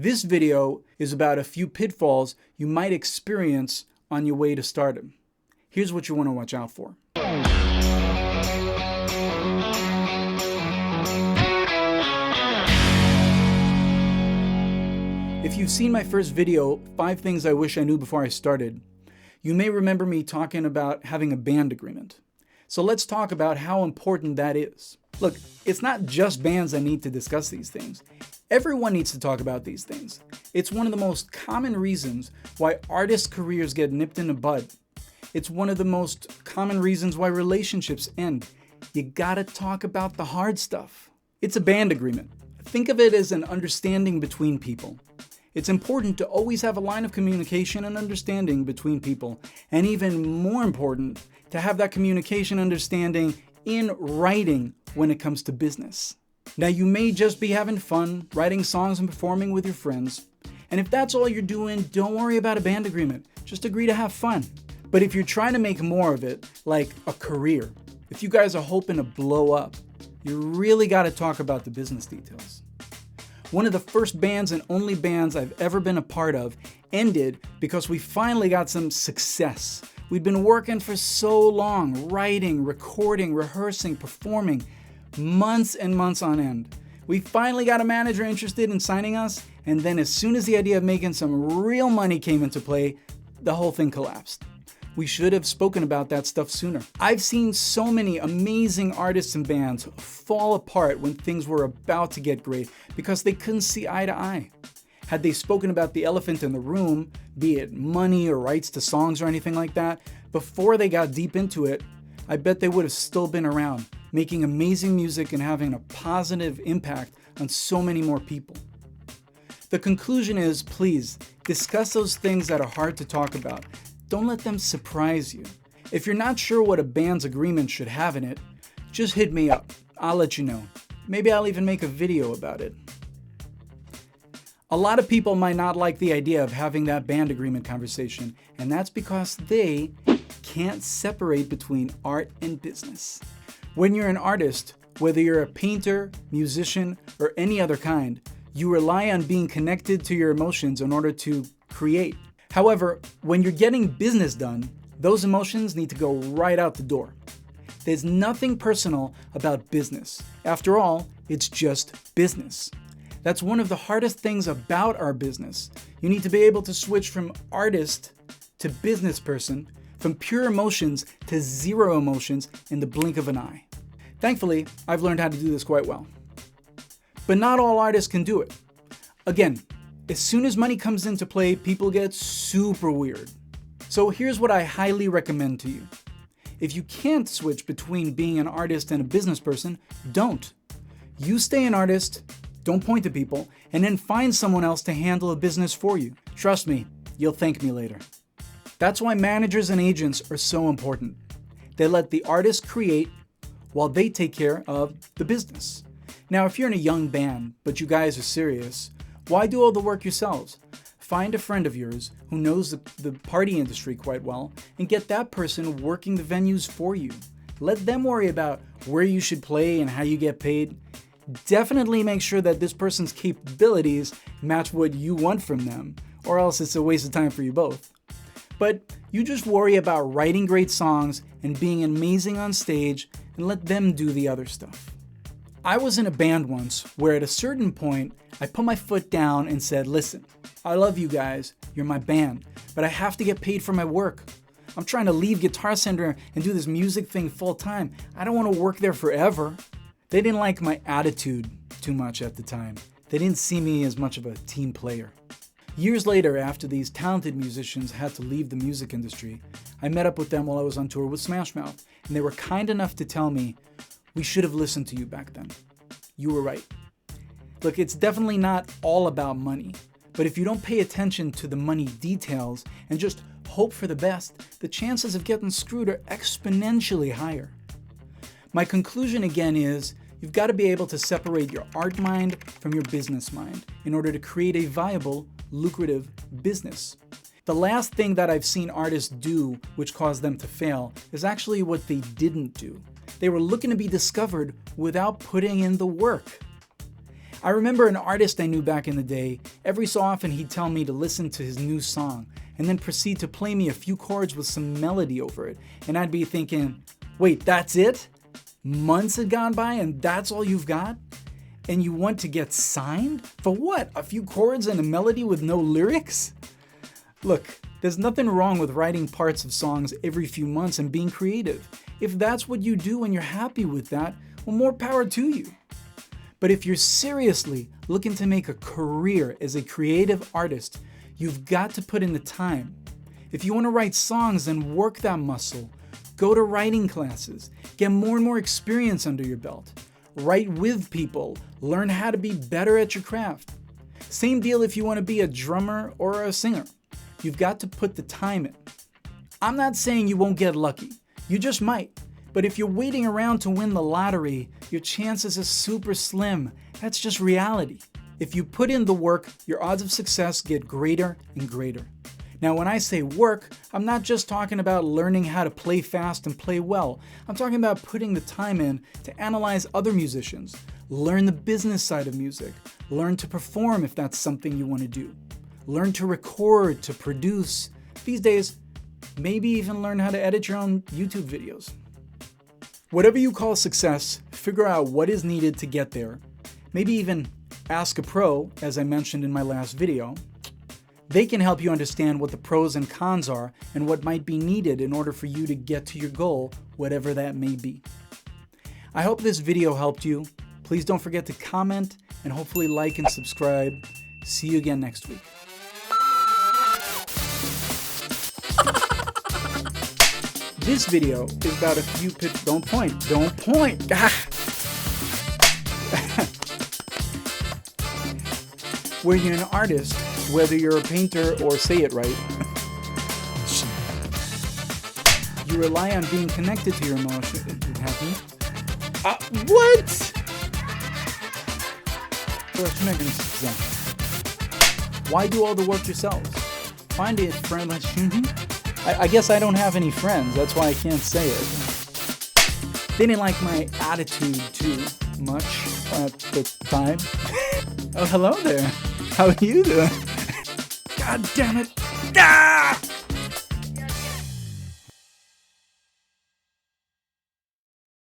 This video is about a few pitfalls you might experience on your way to stardom. Here's what you want to watch out for. If you've seen my first video, 5 Things I Wish I Knew Before I Started, you may remember me talking about having a band agreement. So let's talk about how important that is. Look, it's not just bands that need to discuss these things. Everyone needs to talk about these things. It's one of the most common reasons why artists' careers get nipped in the bud. It's one of the most common reasons why relationships end. You gotta talk about the hard stuff. It's a band agreement. Think of it as an understanding between people. It's important to always have a line of communication and understanding between people, and even more important, to have that communication understanding in writing when it comes to business. Now, you may just be having fun, writing songs and performing with your friends, and if that's all you're doing, don't worry about a band agreement. Just agree to have fun. But if you're trying to make more of it, like a career, if you guys are hoping to blow up, you really got to talk about the business details. One of the first bands and only bands I've ever been a part of ended because we finally got some success. We'd been working for so long, writing, recording, rehearsing, performing, months and months on end. We finally got a manager interested in signing us, and then as soon as the idea of making some real money came into play, the whole thing collapsed. We should have spoken about that stuff sooner. I've seen so many amazing artists and bands fall apart when things were about to get great because they couldn't see eye to eye. Had they spoken about the elephant in the room, be it money or rights to songs or anything like that, before they got deep into it, I bet they would have still been around, making amazing music and having a positive impact on so many more people. The conclusion is, please, discuss those things that are hard to talk about. Don't let them surprise you. If you're not sure what a band's agreement should have in it, just hit me up. I'll let you know. Maybe I'll even make a video about it. A lot of people might not like the idea of having that band agreement conversation, and that's because they can't separate between art and business. When you're an artist, whether you're a painter, musician, or any other kind, you rely on being connected to your emotions in order to create. However, when you're getting business done, those emotions need to go right out the door. There's nothing personal about business. After all, it's just business. That's one of the hardest things about our business. You need to be able to switch from artist to business person, from pure emotions to zero emotions in the blink of an eye. Thankfully, I've learned how to do this quite well. But not all artists can do it. Again, as soon as money comes into play, people get super weird. So here's what I highly recommend to you. If you can't switch between being an artist and a business person, don't. You stay an artist, don't point to people, and then find someone else to handle a business for you. Trust me, you'll thank me later. That's why managers and agents are so important. They let the artist create while they take care of the business. Now, if you're in a young band, but you guys are serious, why do all the work yourselves? Find a friend of yours who knows the party industry quite well and get that person working the venues for you. Let them worry about where you should play and how you get paid. Definitely make sure that this person's capabilities match what you want from them, or else it's a waste of time for you both. But you just worry about writing great songs and being amazing on stage and let them do the other stuff. I was in a band once where at a certain point, I put my foot down and said, listen, I love you guys, you're my band, but I have to get paid for my work. I'm trying to leave Guitar Center and do this music thing full time. I don't want to work there forever. They didn't like my attitude too much at the time. They didn't see me as much of a team player. Years later, after these talented musicians had to leave the music industry, I met up with them while I was on tour with Smash Mouth, and they were kind enough to tell me, we should have listened to you back then. You were right. Look, it's definitely not all about money, but if you don't pay attention to the money details and just hope for the best, the chances of getting screwed are exponentially higher. My conclusion again is, you've got to be able to separate your art mind from your business mind in order to create a viable, lucrative business. The last thing that I've seen artists do which caused them to fail is actually what they didn't do. They were looking to be discovered without putting in the work. I remember an artist I knew back in the day, every so often he'd tell me to listen to his new song and then proceed to play me a few chords with some melody over it. And I'd be thinking, wait, that's it? Months had gone by and that's all you've got? And you want to get signed? For what? A few chords and a melody with no lyrics? Look, there's nothing wrong with writing parts of songs every few months and being creative. If that's what you do and you're happy with that, well, more power to you. But if you're seriously looking to make a career as a creative artist, you've got to put in the time. If you want to write songs, then work that muscle. Go to writing classes. Get more and more experience under your belt. Write with people. Learn how to be better at your craft. Same deal if you want to be a drummer or a singer. You've got to put the time in. I'm not saying you won't get lucky. You just might. But if you're waiting around to win the lottery, your chances are super slim. That's just reality. If you put in the work, your odds of success get greater and greater. Now, when I say work, I'm not just talking about learning how to play fast and play well. I'm talking about putting the time in to analyze other musicians, learn the business side of music, learn to perform if that's something you want to do, learn to record, to produce. These days, maybe even learn how to edit your own YouTube videos. Whatever you call success, figure out what is needed to get there. Maybe even ask a pro, as I mentioned in my last video. They can help you understand what the pros and cons are and what might be needed in order for you to get to your goal, whatever that may be. I hope this video helped you. Please don't forget to comment and hopefully like and subscribe. See you again next week. This video is about a few Don't point. Don't point. When you're an artist, whether you're a painter or say it right, you rely on being connected to your emotion. What? Why do all the work yourselves? Find it, friend. I guess I don't have any friends. That's why I can't say it. They didn't like my attitude too much at the time. Oh, hello there. How are you doing? God damn it. Ah!